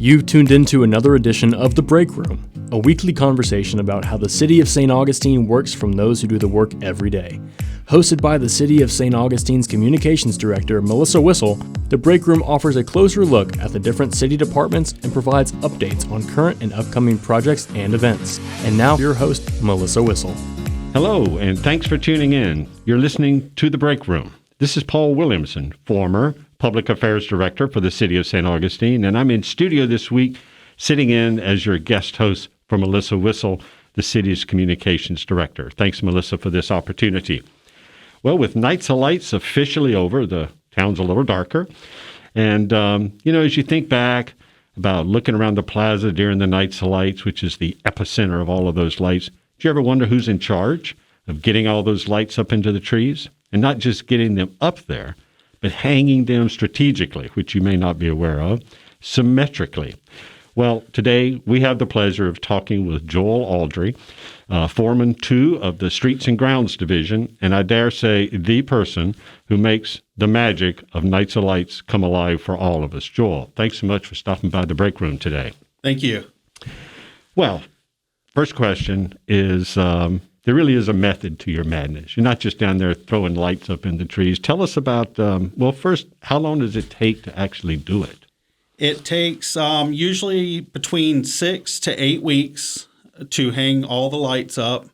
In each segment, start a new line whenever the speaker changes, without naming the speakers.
You've tuned into another edition of The Break Room, a weekly conversation about how the City of St. Augustine works from those who do the work every day. Hosted by the City of St. Augustine's Communications Director, Melissa Wissel, The Break Room offers a closer look at the different city departments and provides updates on current and upcoming projects and events. And now, your host, Melissa Wissel.
Hello, and thanks for tuning in. You're listening to The Break Room. This is Paul Williamson, former Public Affairs Director for the City of St. Augustine, and I'm in studio this week sitting in as your guest host for Melissa Wissel, the city's Communications Director. Thanks, Melissa, for this opportunity. Well, with Nights of Lights officially over, the town's a little darker, and, as you think back about looking around the plaza during the Nights of Lights, which is the epicenter of all of those lights, do you ever wonder who's in charge of getting all those lights up into the trees? And not just getting them up there, but hanging them strategically, which you may not be aware of, symmetrically. Well, today we have the pleasure of talking with Joel Aldry, Foreman 2 of the Streets and Grounds Division, and I dare say the person who makes the magic of Nights of Lights come alive for all of us. Joel, thanks so much for stopping by the break room today.
Thank you.
Well, first question is, there really is a method to your madness. You're not just down there throwing lights up in the trees. Tell us about, first, how long does it take to actually do it?
It takes usually between 6 to 8 weeks to hang all the lights up.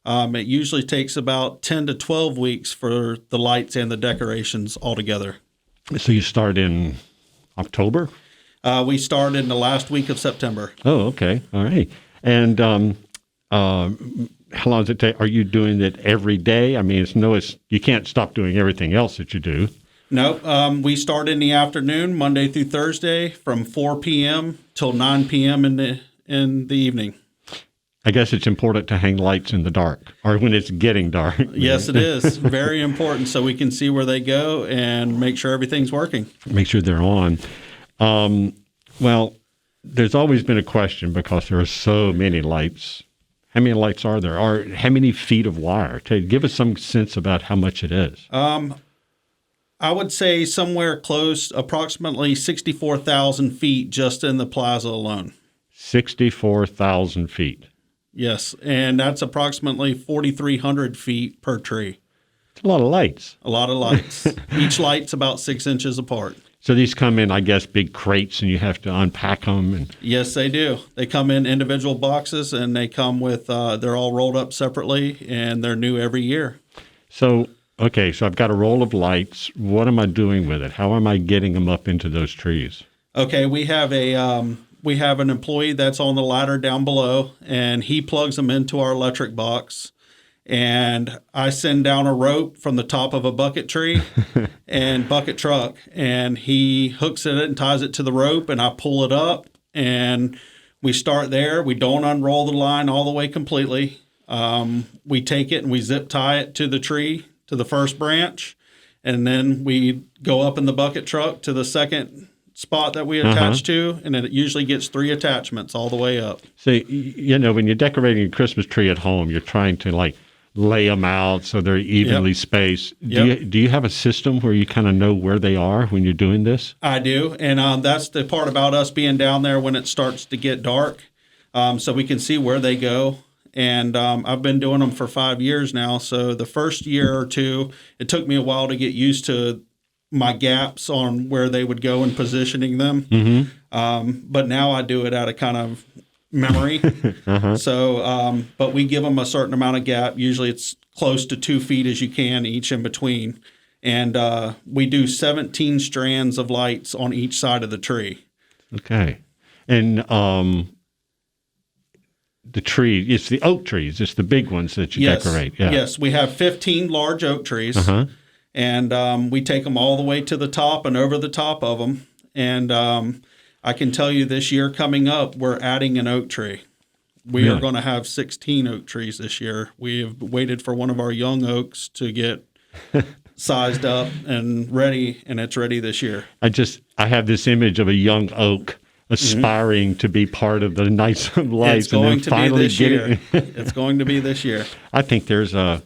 It usually takes about 10 to 12 weeks for the lights and the decorations all together.
So you start in October?
We start in the last week of September.
Oh, okay. All right. And how long does it take? Are you doing it every day? I mean, you can't stop doing everything else that you do.
No, we start in the afternoon, Monday through Thursday, from 4 p.m. till 9 p.m. in the evening.
I guess it's important to hang lights in the dark, or when it's getting dark.
Yes, it is. Very important, so we can see where they go and make sure everything's working.
Make sure they're on. Well, there's always been a question because there are so many lights. How many lights are there? Or how many feet of wire? Give us some sense about how much it is.
I would say somewhere close, approximately 64,000 feet just in the plaza alone.
64,000 feet.
Yes, and that's approximately 4,300 feet per tree.
It's a lot of lights.
A lot of lights. Each light's about 6 inches apart.
So these come in, I guess, big crates, and you have to unpack them.
Yes, they do. They come in individual boxes, and they come with, they're all rolled up separately, and they're new every year.
So I've got a roll of lights. What am I doing with it? How am I getting them up into those trees?
Okay, we have an employee that's on the ladder down below, and he plugs them into our electric box. And I send down a rope from the top of a bucket tree and bucket truck, and he hooks it and ties it to the rope, and I pull it up, and we start there. We don't unroll the line all the way completely. We take it and we zip tie it to the tree, to the first branch, and then we go up in the bucket truck to the second spot that we attach to, and then it usually gets 3 attachments all the way up.
So, when you're decorating a Christmas tree at home, you're trying to lay them out so they're evenly spaced. Do you have a system where you kind of know where they are when you're doing this?
I do, and that's the part about us being down there when it starts to get dark, so we can see where they go. And I've been doing them for 5 years now, so the first year or two, it took me a while to get used to my gaps on where they would go and positioning them. Mm-hmm. But now I do it out of kind of memory. So, but we give them a certain amount of gap. Usually it's close to 2 feet as you can each in between. And we do 17 strands of lights on each side of the tree.
Okay. And the tree, it's the oak trees. It's the big ones that you decorate. Yeah.
Yes, we have 15 large oak trees. And we take them all the way to the top and over the top of them. And I can tell you this year coming up, we're adding an oak tree. We are going to have 16 oak trees this year. We have waited for one of our young oaks to get sized up and ready, and it's ready this year.
I have this image of a young oak aspiring to be part of the Nights of Lights.
It's going to be this year. It's going to be this year.
I think there's a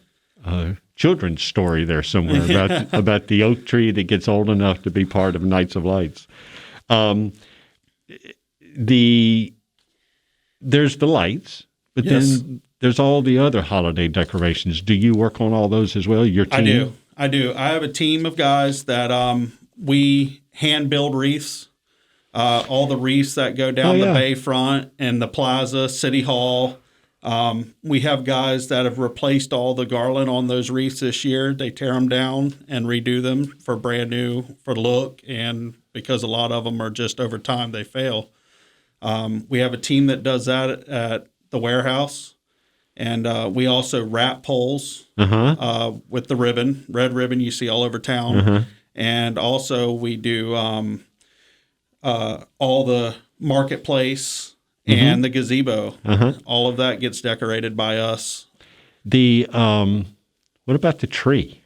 children's story there somewhere about the oak tree that gets old enough to be part of Nights of Lights. there's the lights, but
Yes.
then there's all the other holiday decorations. Do you work on all those as well? Your team?
I do. I have a team of guys that we hand build wreaths. All the wreaths that go down the bayfront and the plaza, City Hall. We have guys that have replaced all the garland on those wreaths this year. They tear them down and redo them for brand new for look, and because a lot of them are just over time they fail. We have a team that does that at the warehouse, and we also wrap poles with the ribbon, red ribbon you see all over town, and also we do all the marketplace and the gazebo. All of that gets decorated by us.
What about the tree?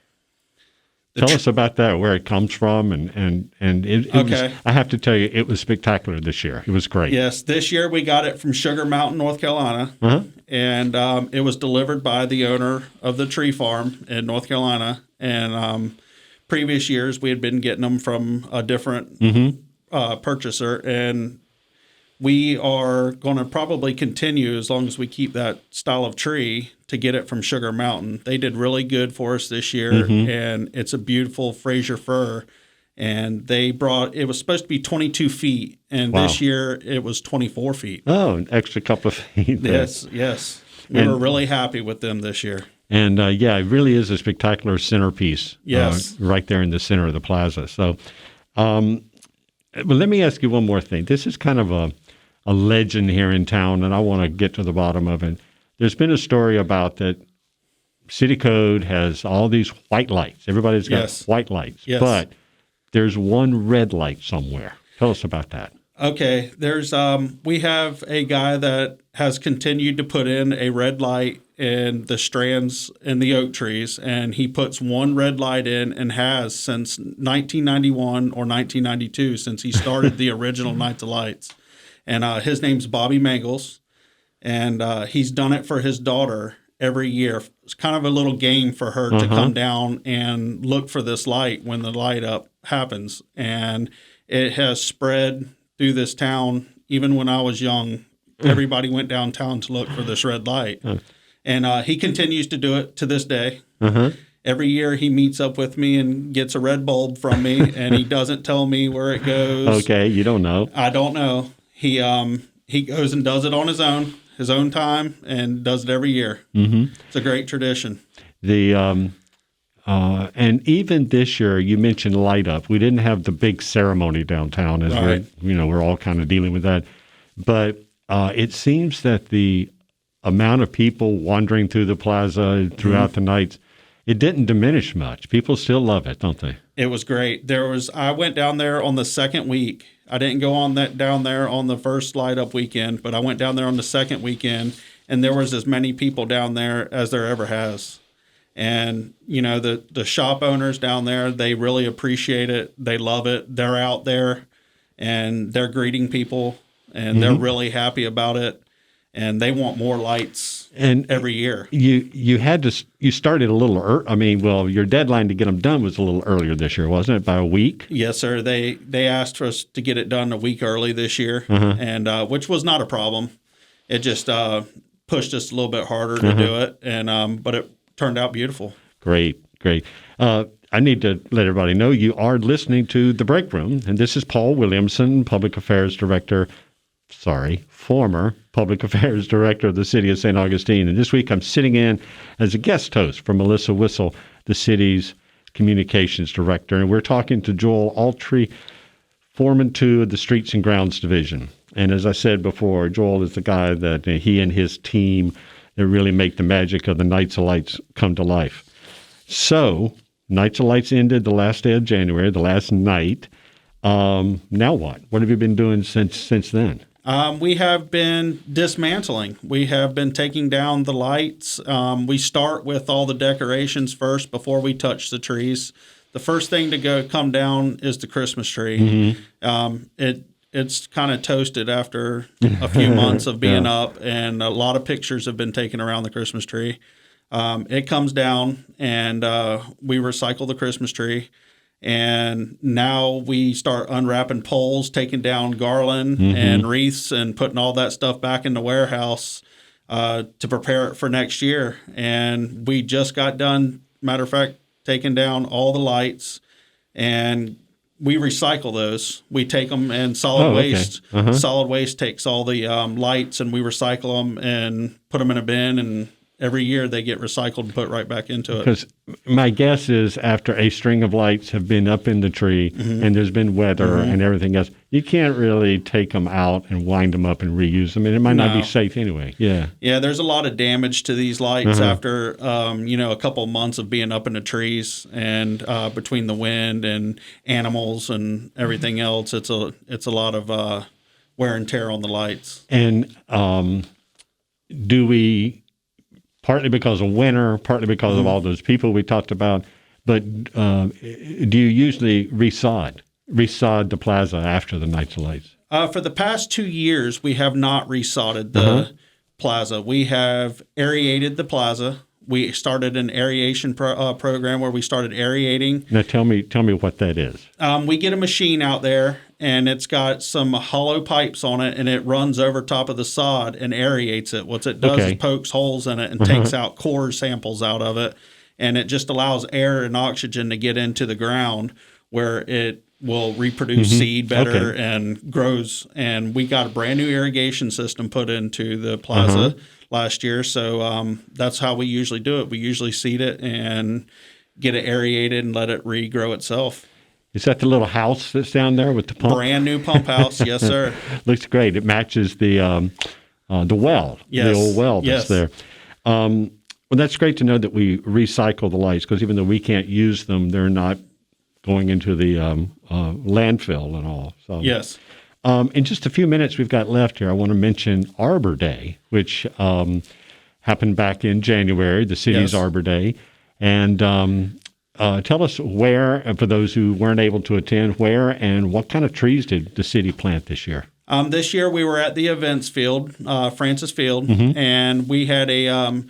Tell us about that, where it comes from, and it
Okay.
was, I have to tell you, it was spectacular this year. It was great.
Yes, this year we got it from Sugar Mountain, North Carolina, and it was delivered by the owner of the tree farm in North Carolina. And previous years we had been getting them from a different purchaser, and we are going to probably continue as long as we keep that style of tree to get it from Sugar Mountain. They did really good for us this year, and it's a beautiful Fraser fir. And they brought, it was supposed to be 22 feet, and this year it was 24 feet.
Oh, an extra couple of feet there.
Yes. We were really happy with them this year.
And it really is a spectacular centerpiece.
Yes.
Right there in the center of the plaza. So, well, let me ask you one more thing. This is kind of a legend here in town, and I want to get to the bottom of it. There's been a story about that City Code has all these white lights. Everybody's got white lights.
Yes.
But there's one red light somewhere. Tell us about that.
Okay, there's we have a guy that has continued to put in a red light in the strands in the oak trees, and he puts one red light in and has since 1991 or 1992, since he started the original Nights of Lights. And his name's Bobby Mangles, and he's done it for his daughter every year. It's kind of a little game for her to come down and look for this light when the light up happens. And it has spread through this town. Even when I was young, everybody went downtown to look for this red light. And he continues to do it to this day. Every year he meets up with me and gets a red bulb from me, and he doesn't tell me where it goes.
Okay, you don't know.
I don't know. He goes and does it on his own time, and does it every year. It's a great tradition.
And even this year, you mentioned light up. We didn't have the big ceremony downtown, as we're all kind of dealing with that. But it seems that the amount of people wandering through the plaza throughout the nights, it didn't diminish much. People still love it, don't they?
It was great. I went down there on the second week. I didn't go down there on the first light up weekend, but I went down there on the second weekend, and there was as many people down there as there ever has. And, you know, the shop owners down there, they really appreciate it. They love it. They're out there and they're greeting people, and they're really happy about it. And they want more lights every year.
You started a little your deadline to get them done was a little earlier this year, wasn't it? By a week?
Yes, sir. They asked for us to get it done a week early this year, and which was not a problem. It just pushed us a little bit harder to do it, and but it turned out beautiful. Great.
I need to let everybody know you are listening to The Break Room, and this is Paul Williamson, former Public Affairs Director of the City of St. Augustine. And this week I'm sitting in as a guest host for Melissa Whistle, the city's Communications Director. And we're talking to Joel Altry, Foreman 2 of the Streets and Grounds Division. And as I said before, Joel is the guy that he and his team that really make the magic of the Nights of Lights come to life. So, Nights of Lights ended the last day of January, the last night. Now what? What have you been doing since then?
We have been dismantling. We have been taking down the lights. We start with all the decorations first before we touch the trees. The first thing to come down is the Christmas tree. It's kind of toasted after a few months of being up, and a lot of pictures have been taken around the Christmas tree. It comes down, and we recycle the Christmas tree. And now we start unwrapping poles, taking down garland and wreaths, and putting all that stuff back in the warehouse to prepare it for next year. And we just got done, matter of fact, taking down all the lights, and we recycle those. We take them and solid waste. Solid waste takes all the lights, and we recycle them and put them in a bin, and every year they get recycled and put right back into it.
Because my guess is after a string of lights have been up in the tree and there's been weather and everything else, you can't really take them out and wind them up and reuse them. And it might not be safe anyway. Yeah.
Yeah, there's a lot of damage to these lights after, a couple of months of being up in the trees, and between the wind and animals and everything else, it's a lot of wear and tear on the lights.
And do we... partly because of winter, partly because of all those people we talked about. But do you usually resod the plaza after the Nights of Lights?
For the past 2 years, we have not resodded the plaza. We have aerated the plaza. We started an aeration program where we started aerating.
Now tell me what that is.
We get a machine out there, and it's got some hollow pipes on it, and it runs over top of the sod and aerates it. What it does is pokes holes in it and takes out core samples out of it, and it just allows air and oxygen to get into the ground where it will reproduce seed better and grows. And we got a brand new irrigation system put into the plaza last year, so that's how we usually do it. We usually seed it and get it aerated and let it regrow itself.
Is that the little house that's down there with the pump?
Brand new pump house, yes, sir.
Looks great. It matches the well, the old well that's there. Well, that's great to know that we recycle the lights, because even though we can't use them, they're not going into the landfill and all. So
yes.
In just a few minutes we've got left here, I want to mention Arbor Day, which happened back in January, the city's Arbor Day. And tell us where, for those who weren't able to attend, where and what kind of trees did the city plant this year?
This year we were at the events field, Francis Field, and we had a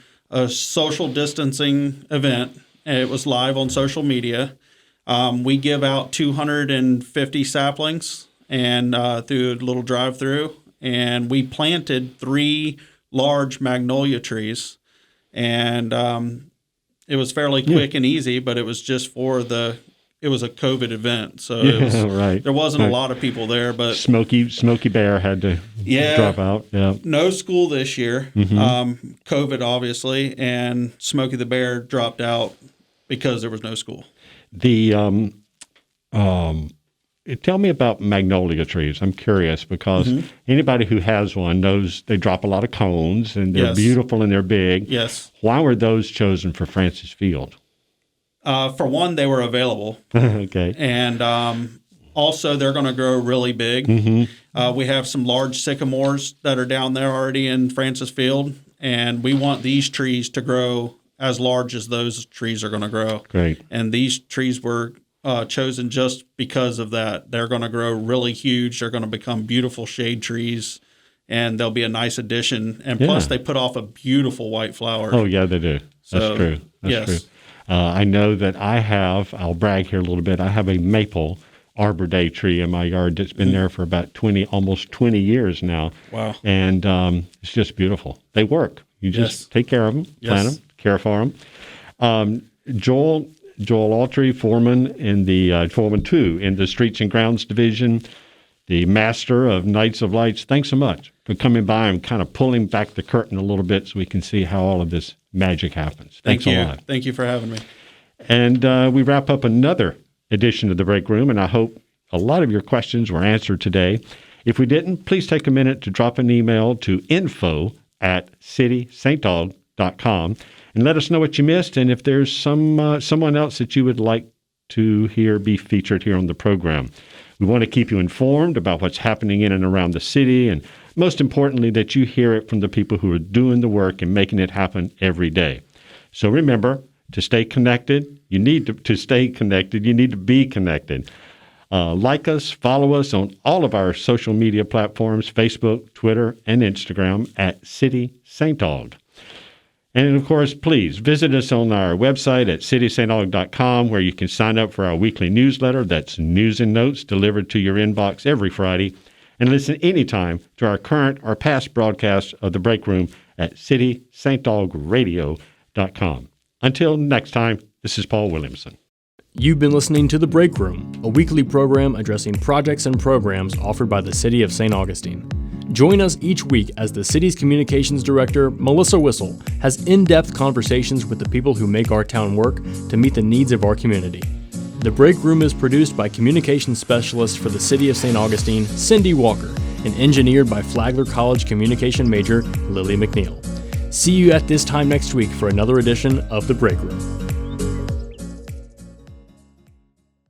social distancing event. It was live on social media. We give out 250 saplings and through a little drive-through, and we planted 3 large magnolia trees, and it was fairly quick and easy, but it was just it was a COVID event, so there wasn't a lot of people there. But
Smokey Bear had to drop out. Yeah,
no school this year, COVID obviously, and Smokey the Bear dropped out because there was no school.
Tell me about magnolia trees. I'm curious, because anybody who has one knows they drop a lot of cones, and they're beautiful and they're big.
Yes.
Why were those chosen for Francis Field?
For one, they were available.
Okay.
And also, they're going to grow really big. We have some large sycamores that are down there already in Francis Field, and we want these trees to grow as large as those trees are going to grow.
Great.
And these trees were chosen just because of that. They're going to grow really huge. They're going to become beautiful shade trees, and they'll be a nice addition. And plus, they put off a beautiful white flower.
Oh, yeah, they do. That's true. That's true. I know that I'll brag here a little bit, I have a maple Arbor Day tree in my yard that's been there for about almost 20 years now.
Wow. And
it's just beautiful. They work. You just take care of them, plant them, care for them. Joel Autry, foreman in the foreman 2 in the Streets and Grounds Division, the master of Nights of Lights. Thanks so much for coming by and kind of pulling back the curtain a little bit so we can see how all of this magic happens. Thanks a lot.
Thank you for having me.
And we wrap up another edition of The Break Room, and I hope a lot of your questions were answered today. If we didn't, please take a minute to drop an email to info@citysaintdog.com and let us know what you missed, and if there's someone else that you would like to hear be featured here on the program. We want to keep you informed about what's happening in and around the city, and most importantly, that you hear it from the people who are doing the work and making it happen every day. So remember, to stay connected, you need to stay connected. You need to be connected. Like us, follow us on all of our social media platforms, Facebook, Twitter, and Instagram @City Saint Aug. And of course, please visit us on our website at cityofstaug.com, where you can sign up for our weekly newsletter. That's news and notes delivered to your inbox every Friday. And listen anytime to our current or past broadcasts of The Break Room at cityofstauntradio.com. Until next time, this is Paul Williamson.
You've been listening to The Break Room, a weekly program addressing projects and programs offered by the City of St. Augustine. Join us each week as the city's communications director, Melissa Whistle, has in-depth conversations with the people who make our town work to meet the needs of our community. The Break Room is produced by communications specialist for the City of St. Augustine, Cindy Walker, and engineered by Flagler College communication major, Lily McNeil. See you at this time next week for another edition of The Break Room.